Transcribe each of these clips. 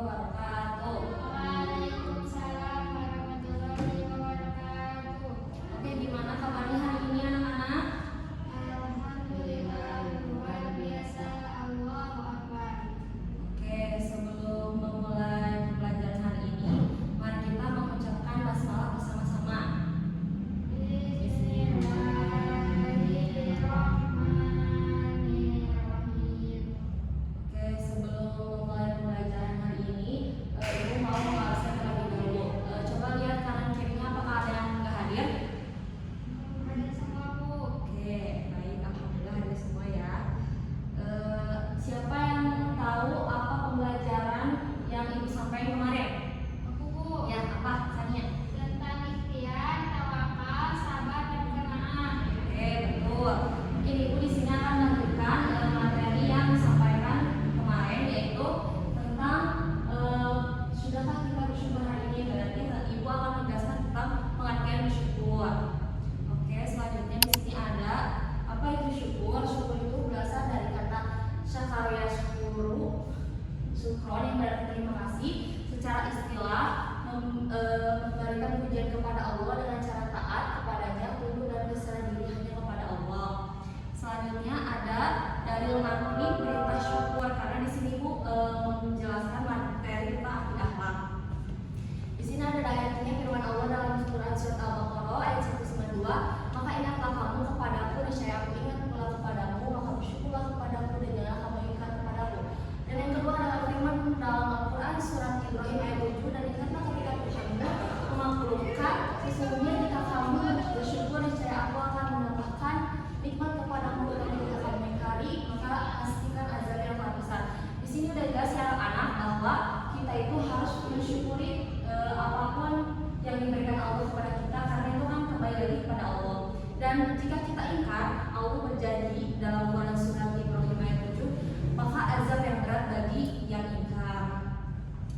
wabarakatuh. Waalaikumsalam warahmatullahi wabarakatuh. Oke, gimana kabarnya hari ini anak-anak? Alhamdulillah, luar biasa. Allahu Akbar. Oke, sebelum memulai pembelajaran hari ini, mari kita mengucapkan basmalah bersama-sama. Bismillahirrahmanirrahim. Oke, sebelum memulai pembelajaran hari ini, Ibu mau mengawasin terlebih dahulu. Coba lihat kanan kirinya apakah ada yang nggak hadir? Ada semua, Bu. Oke, baik, alhamdulillah hadir semua ya. Siapa yang tahu apa pembelajaran yang Ibu sampaikan kemarin? Aku, Bu. Ya, apa? Tanya. Tentang ikhtiar, tawakal, sabar, dan qanaah. Oke, betul. Mungkin Ibu di sini akan melanjutkan materi yang disampaikan kemarin, yaitu tentang sudahkah kita bersyukur hari ini. Berarti Ibu akan menjelaskan tentang pengertian bersyukur. Oke, selanjutnya di sini ada apa itu syukur. Syukur itu berasal dari kata syakara syukuru, syukron yang berarti terima kasih. Secara istilah memberikan pujian kepada Allah dengan cara taat kepadanya, tunduk dan berserah diri hanya kepada Allah. Selanjutnya ada dalil marni perintah syukur, karena di sini Bu menjelaskan materi tentang akhlak. Di sini ada ayatnya firman Allah dalam surat Al-Baqarah ayat 192, maka ingatlah kamu kepadaku, niscaya aku ingat pula kepadamu, maka bersyukurlah kepadaku dan janganlah kamu ingat kepadaku. Dan yang kedua adalah firman dalam Al-Quran surat Ibrahim ayat 7, dan ingatlah ketika Tuhanmu memaklumkan sesungguhnya jika kamu bersyukur niscaya aku akan menambahkan nikmat kepadamu, dan jika kamu mengingkari maka pastikan azab yang sangat besar. Di sini udah jelas ya anak-anak bahwa kita itu harus mensyukuri apapun yang diberikan Allah kepada kita, karena itu kan kembali lagi kepada Allah. Dan jika kita ingkar, Allah berjanji dalam Quran surat Ibrahim ayat 7, maka azab yang berat bagi yang ingkar.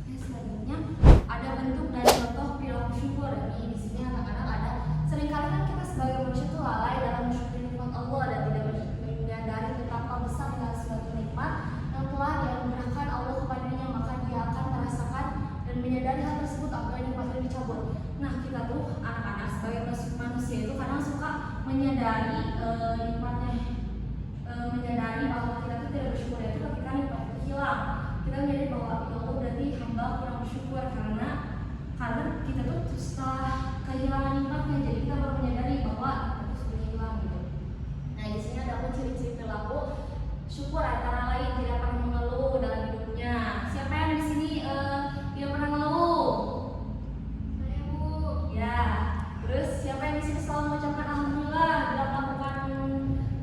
Selanjutnya ada bentuk dan contoh perilaku syukur. Di sini anak-anak ada seringkali kan kita sebagai manusia itu lalai dalam mensyukuri nikmat Allah dan tidak menyadari betapa besar dengan suatu nikmat yang telah dianugerahkan Allah kepadanya, maka dia akan merasakan dan menyadari hal tersebut apabila nikmat itu dicabut. Nah, kita tuh anak-anak sebagai manusia itu kadang suka menyadari nikmatnya, menyadari bahwa kita tuh tidak bersyukur itu ketika nikmat itu hilang. Kita menyadari bahwa ya Allah berarti hamba kurang bersyukur karena kita tuh setelah kehilangan nikmatnya, jadi kita baru menyadari bahwa nikmat itu sudah hilang gitu. Nah, di sini ada ciri-ciri perilaku syukur antara lain tidak pernah mengeluh dalam hidupnya. Siapa yang di sini tidak pernah mengeluh? Saya, Bu. Ya. Terus siapa yang di sini selalu mengucapkan alhamdulillah bila melakukan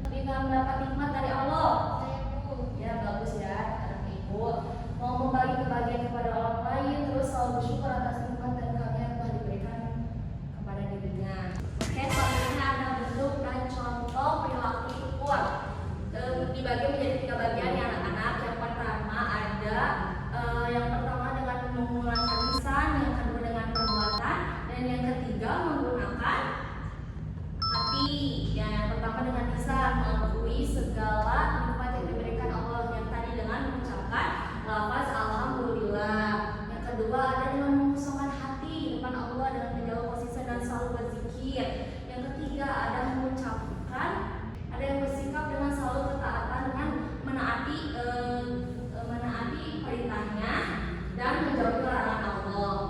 bila mendapat nikmat dari Allah? Saya, Bu. Ya, bagus ya anak ibu. Mau membagi kebahagiaan kepada orang lain, terus selalu bersyukur atas nikmat dan karunia yang telah diberikan kepada dirinya. Oke, selanjutnya ada bentuk dan contoh perilaku syukur. Dibagi menjadi 3 bagian ya anak-anak. Yang pertama ada yang pertama dengan menggunakan lisan, yang kedua dengan perbuatan, dan yang ketiga menggunakan hati. Yang pertama dengan lisan, mengakui segala nikmat yang diberikan Allah, yang tadi dengan mengucapkan lafaz alhamdulillah. Yang kedua ada dengan mengosongkan hati di depan Allah dengan menjauh posisi dan selalu berzikir. Yang ketiga ada mengucapkan, ada yang bersikap dengan selalu ketaatan dengan menaati perintahnya dan menjauhi larangan Allah.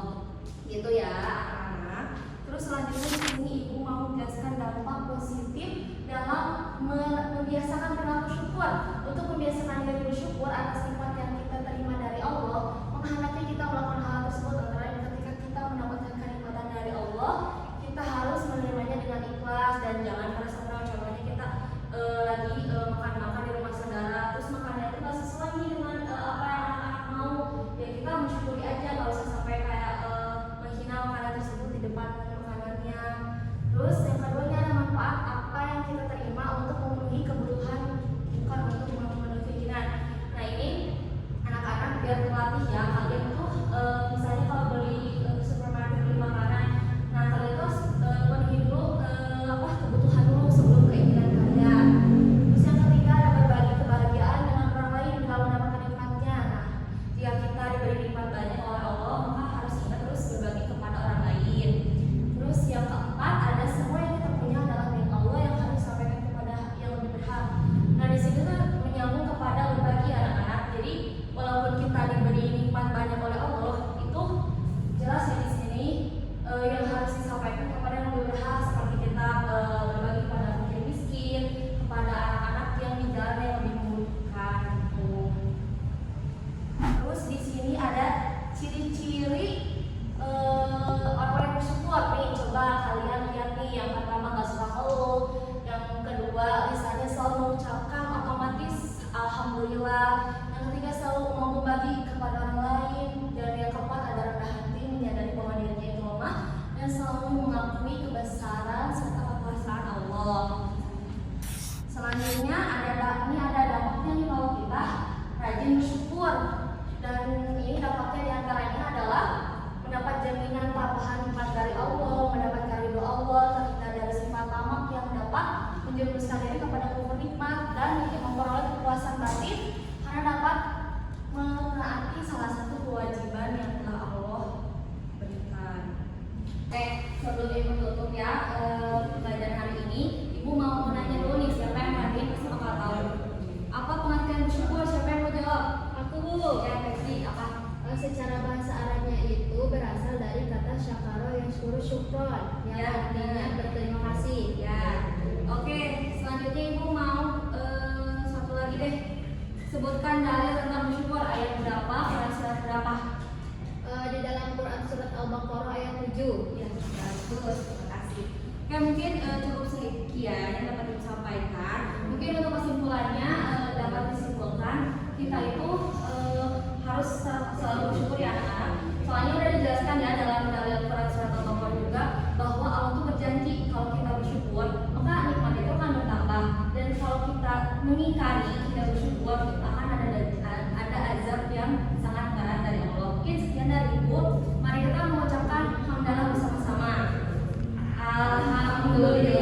Gitu ya anak-anak. Terus selanjutnya di sini ibu mau menjelaskan dampak positif dalam membiasakan perilaku syukur. Untuk membiasakan diri bersyukur atas nikmat yang kita terima dari Allah, maka hendaknya kita melakukan hal tersebut nikmat banyak oleh Allah, maka harus ingat terus berbagi kepada orang lain. Terus yang keempat, ada semua yang kita punya adalah milik Allah yang harus disampaikan kepada yang lebih berhak. Nah di sini tuh menyambung kepada berbagi anak-anak. Jadi walaupun kita diberi nikmat banyak oleh Allah, itu jelas ya di sini yang harus disampaikan kepada yang lebih berhak, seperti kita berbagi kepada fakir miskin, kepada anak-anak yang di jalan yang lebih membutuhkan. Terus di sini ada ciri-ciri orang yang bersyukur nih. Coba kalian lihat nih, yang pertama gak suka ngeluh, yang kedua misalnya selalu mengucapkan otomatis alhamdulillah, yang ketiga selalu mau berbagi kepada orang lain, dan yang keempat ada rendah hati, menyadari bahwa dirinya itu lemah, dan selalu mengakui kebesaran serta kekuasaan Allah. Selanjutnya ini ada dampaknya nih kalau kita rajin bersyukur, dan ini dampaknya diantaranya adalah mendapat jaminan tambahan nikmat dari Allah, mendapatkan ridho Allah, terhindar dari sifat tamak yang dapat menjerumuskan diri kepada kufur nikmat, dan memperoleh kepuasan batin karena dapat menaati salah satu kewajiban yang telah Allah berikan. Sebelum ibu tutup ya pelajaran hari ini, ibu mau menanya dulu nih, siapa yang perhatiin pasti bakal tahu apa pengertian bersyukur. Siapa yang mau jawab? Aku Bu. Ya, Pepsi, apa? Secara bahasa Arabnya itu berasal dari kata syakaro yang syukron, yang Ya, artinya berterima kasih. Ya, oke. Selanjutnya ibu mau satu lagi deh. Sebutkan dalil tentang bersyukur, ayat berapa, surat berapa? Di dalam Quran surat Al-Baqarah ayat 7. Ya, bagus. Terima kasih. Oke, mungkin cukup sekian yang dapat disampaikan. Mungkin untuk kesimpulannya dapat disimpulkan kita itu harus selalu bersyukur ya anak-anak. Soalnya udah dijelaskan ya dalam dalil Quran surat Al-Baqarah juga bahwa Allah tuh berjanji kalau kita bersyukur maka nikmat itu akan bertambah, dan kalau kita mengingkari tidak bersyukur kita akan ada azab yang sangat berat dari Allah. Mungkin sekian dari ibu. Mari kita mengucapkan hamdalah bersama-sama. Alhamdulillah.